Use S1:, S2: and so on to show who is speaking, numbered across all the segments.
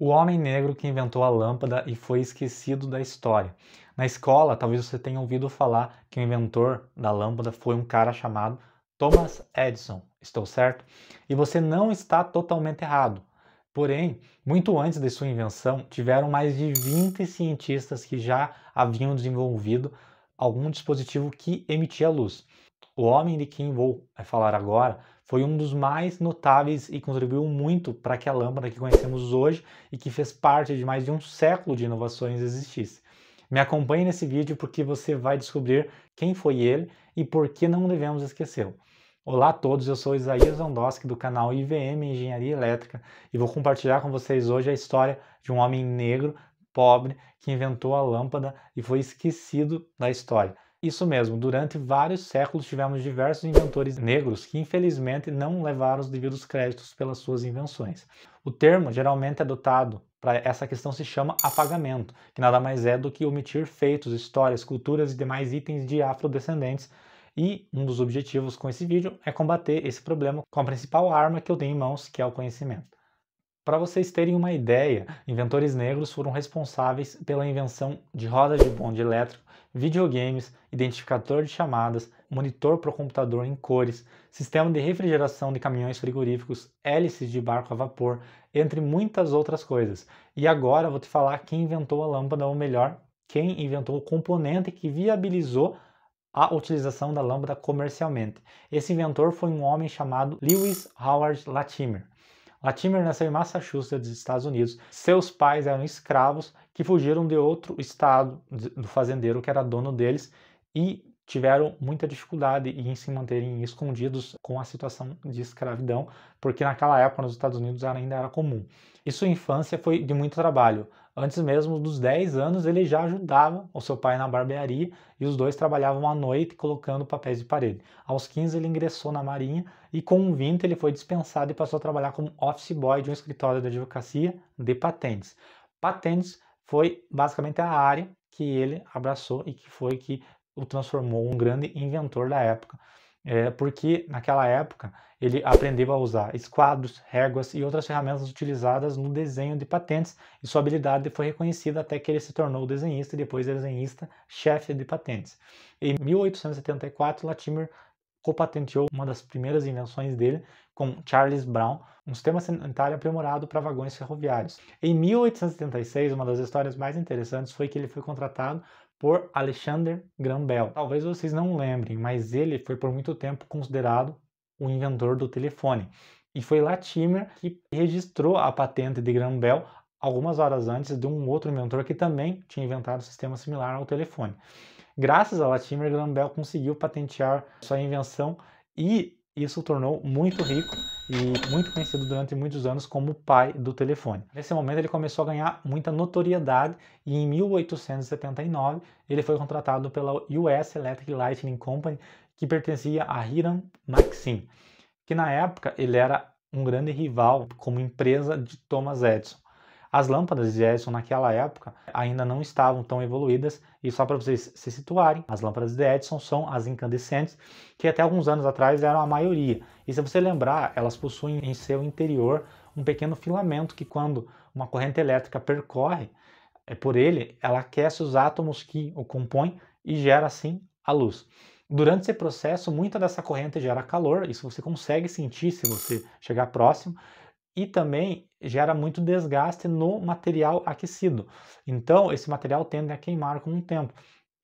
S1: O homem negro que inventou a lâmpada e foi esquecido da história. Na escola, talvez você tenha ouvido falar que o inventor da lâmpada foi um cara chamado Thomas Edison. Estou certo? E você não está totalmente errado. Porém, muito antes de sua invenção, tiveram mais de 20 cientistas que já haviam desenvolvido algum dispositivo que emitia luz. O homem de quem vou falar agora foi um dos mais notáveis e contribuiu muito para que a lâmpada que conhecemos hoje e que fez parte de mais de um século de inovações existisse. Me acompanhe nesse vídeo porque você vai descobrir quem foi ele e por que não devemos esquecê-lo. Olá a todos, eu sou Isaías Ondosky do canal IVM Engenharia Elétrica e vou compartilhar com vocês hoje a história de um homem negro, pobre, que inventou a lâmpada e foi esquecido da história. Isso mesmo, durante vários séculos tivemos diversos inventores negros que infelizmente não levaram os devidos créditos pelas suas invenções. O termo geralmente adotado para essa questão se chama apagamento, que nada mais é do que omitir feitos, histórias, culturas e demais itens de afrodescendentes. E um dos objetivos com esse vídeo é combater esse problema com a principal arma que eu tenho em mãos, que é o conhecimento. Para vocês terem uma ideia, inventores negros foram responsáveis pela invenção de rodas de bonde elétrico, videogames, identificador de chamadas, monitor para o computador em cores, sistema de refrigeração de caminhões frigoríficos, hélices de barco a vapor, entre muitas outras coisas. E agora eu vou te falar quem inventou a lâmpada, ou melhor, quem inventou o componente que viabilizou a utilização da lâmpada comercialmente. Esse inventor foi um homem chamado Lewis Howard Latimer. Latimer nasceu em Massachusetts, Estados Unidos. Seus pais eram escravos que fugiram de outro estado, do fazendeiro que era dono deles, e tiveram muita dificuldade em se manterem escondidos com a situação de escravidão, porque naquela época nos Estados Unidos ainda era comum. E sua infância foi de muito trabalho. Antes mesmo dos 10 anos, ele já ajudava o seu pai na barbearia e os dois trabalhavam à noite colocando papéis de parede. Aos 15 ele ingressou na Marinha e com 20 ele foi dispensado e passou a trabalhar como office boy de um escritório de advocacia de patentes. Patentes foi basicamente a área que ele abraçou e que foi que o transformou um grande inventor da época. Porque naquela época ele aprendeu a usar esquadros, réguas e outras ferramentas utilizadas no desenho de patentes e sua habilidade foi reconhecida até que ele se tornou desenhista e depois desenhista-chefe de patentes. Em 1874, Latimer copatenteou uma das primeiras invenções dele com Charles Brown, um sistema sanitário aprimorado para vagões ferroviários. Em 1876, uma das histórias mais interessantes foi que ele foi contratado por Alexander Graham Bell. Talvez vocês não lembrem, mas ele foi por muito tempo considerado o inventor do telefone. E foi Latimer que registrou a patente de Graham Bell algumas horas antes de um outro inventor que também tinha inventado um sistema similar ao telefone. Graças a Latimer, Graham Bell conseguiu patentear sua invenção e isso o tornou muito rico e muito conhecido durante muitos anos como o pai do telefone. Nesse momento ele começou a ganhar muita notoriedade e em 1879 ele foi contratado pela US Electric Lighting Company, que pertencia a Hiram Maxim, que na época ele era um grande rival como empresa de Thomas Edison. As lâmpadas de Edison naquela época ainda não estavam tão evoluídas e só para vocês se situarem, as lâmpadas de Edison são as incandescentes, que até alguns anos atrás eram a maioria. E se você lembrar, elas possuem em seu interior um pequeno filamento que quando uma corrente elétrica percorre por ele, ela aquece os átomos que o compõem e gera assim a luz. Durante esse processo, muita dessa corrente gera calor, isso você consegue sentir se você chegar próximo, e também gera muito desgaste no material aquecido. Então, esse material tende a queimar com o tempo.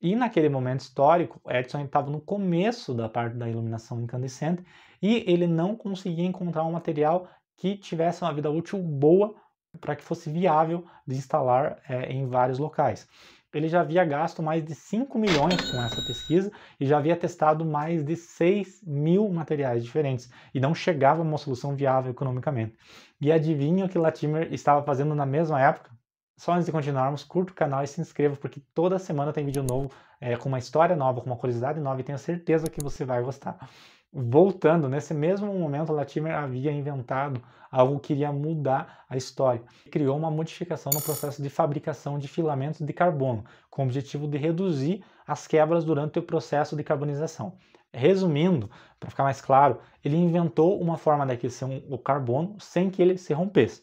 S1: E naquele momento histórico, Edison estava no começo da parte da iluminação incandescente e ele não conseguia encontrar um material que tivesse uma vida útil boa para que fosse viável de instalar em vários locais. Ele já havia gasto mais de 5 milhões com essa pesquisa e já havia testado mais de 6 mil materiais diferentes e não chegava a uma solução viável economicamente. E adivinha o que Latimer estava fazendo na mesma época? Só antes de continuarmos, curta o canal e se inscreva, porque toda semana tem vídeo novo, com uma história nova, com uma curiosidade nova, e tenho certeza que você vai gostar. Voltando, nesse mesmo momento, Latimer havia inventado algo que iria mudar a história. Criou uma modificação no processo de fabricação de filamentos de carbono, com o objetivo de reduzir as quebras durante o processo de carbonização. Resumindo, para ficar mais claro, ele inventou uma forma de aquecer o carbono sem que ele se rompesse.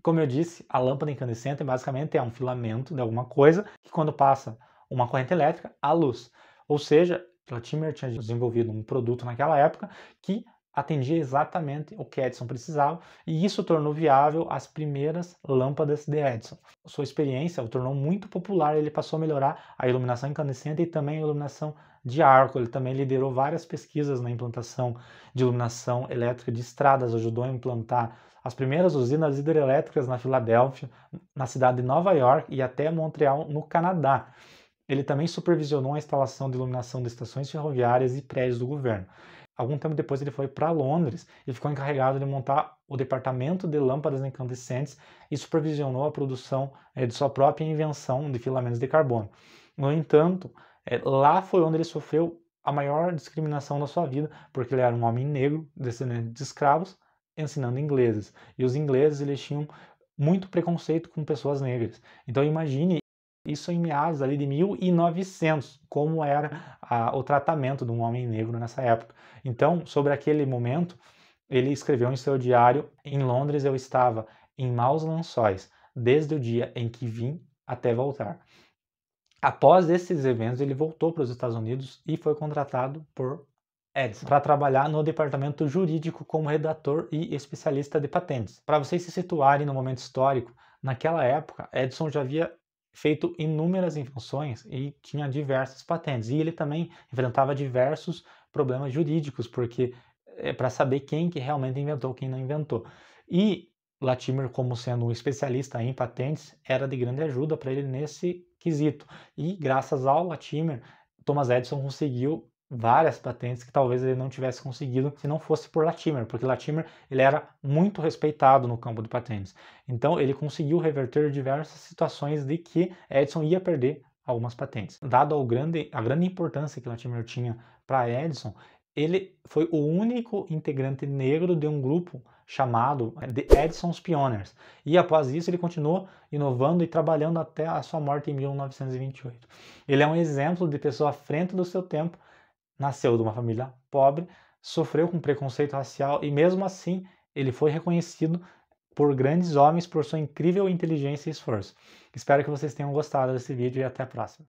S1: Como eu disse, a lâmpada incandescente basicamente é um filamento de alguma coisa que quando passa uma corrente elétrica, há luz. Ou seja, Latimer tinha desenvolvido um produto naquela época que atendia exatamente o que Edison precisava, e isso tornou viável as primeiras lâmpadas de Edison. Sua experiência o tornou muito popular, ele passou a melhorar a iluminação incandescente e também a iluminação de arco. Ele também liderou várias pesquisas na implantação de iluminação elétrica de estradas, ajudou a implantar as primeiras usinas hidrelétricas na Filadélfia, na cidade de Nova York e até Montreal, no Canadá. Ele também supervisionou a instalação de iluminação de estações ferroviárias e prédios do governo. Algum tempo depois ele foi para Londres e ficou encarregado de montar o departamento de lâmpadas incandescentes e supervisionou a produção de sua própria invenção de filamentos de carbono. No entanto, lá foi onde ele sofreu a maior discriminação da sua vida, porque ele era um homem negro, descendente de escravos, ensinando ingleses. E os ingleses eles tinham muito preconceito com pessoas negras. Então imagine isso em meados ali de 1900, como era o tratamento de um homem negro nessa época. Então, sobre aquele momento, ele escreveu em seu diário: em Londres eu estava em maus lençóis, desde o dia em que vim até voltar. Após esses eventos, ele voltou para os Estados Unidos e foi contratado por Edison para trabalhar no departamento jurídico como redator e especialista de patentes. Para vocês se situarem no momento histórico, naquela época, Edison já havia feito inúmeras invenções e tinha diversas patentes. E ele também enfrentava diversos problemas jurídicos, porque para saber quem que realmente inventou, quem não inventou. E Latimer, como sendo um especialista em patentes, era de grande ajuda para ele nesse quesito. E graças ao Latimer, Thomas Edison conseguiu várias patentes que talvez ele não tivesse conseguido se não fosse por Latimer, porque Latimer ele era muito respeitado no campo de patentes. Então ele conseguiu reverter diversas situações de que Edison ia perder algumas patentes. Dado a grande importância que Latimer tinha para Edison, ele foi o único integrante negro de um grupo chamado The Edison's Pioneers. E após isso ele continuou inovando e trabalhando até a sua morte em 1928. Ele é um exemplo de pessoa à frente do seu tempo. Nasceu de uma família pobre, sofreu com preconceito racial e mesmo assim ele foi reconhecido por grandes homens por sua incrível inteligência e esforço. Espero que vocês tenham gostado desse vídeo e até a próxima.